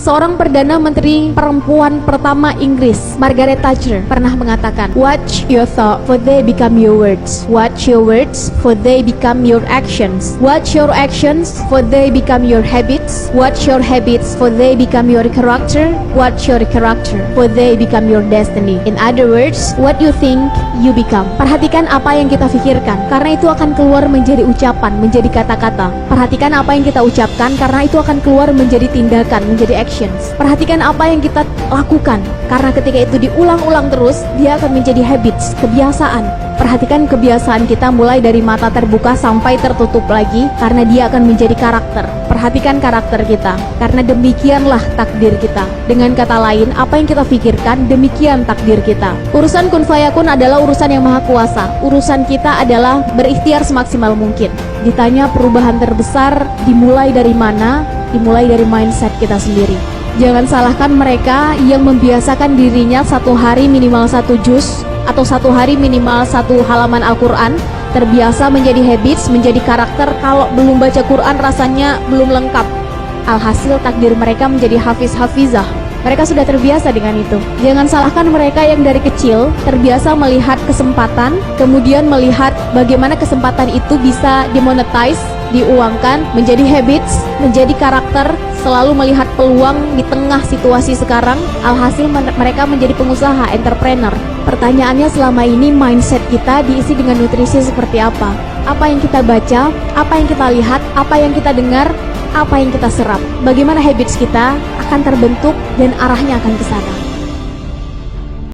Seorang Perdana Menteri perempuan pertama Inggris, Margaret Thatcher, pernah mengatakan, "Watch your thought, for they become your words. Watch your words, for they become your actions. Watch your actions, for they become your habits. Watch your habits, for they become your character. Watch your character, for they become your destiny." In other words, what you think, you become. Perhatikan apa yang kita pikirkan, karena itu akan keluar menjadi ucapan, menjadi kata-kata. Perhatikan apa yang kita ucapkan, karena itu akan keluar menjadi tindakan, menjadi actions. Perhatikan apa yang kita lakukan, karena ketika itu diulang-ulang terus, dia akan menjadi habits, kebiasaan. Perhatikan kebiasaan kita mulai dari mata terbuka sampai tertutup lagi, karena dia akan menjadi karakter. Perhatikan karakter kita, karena demikianlah takdir kita. Dengan kata lain, apa yang kita pikirkan, demikian takdir kita. Urusan kun fayakun adalah urusan yang maha kuasa. Urusan kita adalah berikhtiar semaksimal mungkin. Ditanya perubahan terbesar dimulai dari mana? Dimulai dari mindset kita sendiri. Jangan salahkan mereka yang membiasakan dirinya satu hari minimal 1 juz atau satu hari minimal 1 halaman Al-Quran, terbiasa menjadi habits, menjadi karakter. Kalau belum baca Quran rasanya belum lengkap. Alhasil takdir mereka menjadi hafiz-hafizah. Mereka sudah terbiasa dengan itu. Jangan salahkan mereka yang dari kecil terbiasa melihat kesempatan, kemudian melihat bagaimana kesempatan itu bisa dimonetize, diuangkan, menjadi habits, menjadi karakter, selalu melihat peluang di tengah situasi sekarang. Alhasil mereka menjadi pengusaha, entrepreneur. Pertanyaannya selama ini mindset kita diisi dengan nutrisi seperti apa? Apa yang kita baca, apa yang kita lihat, apa yang kita dengar, apa yang kita serap. Bagaimana habits kita akan terbentuk dan arahnya akan ke sana.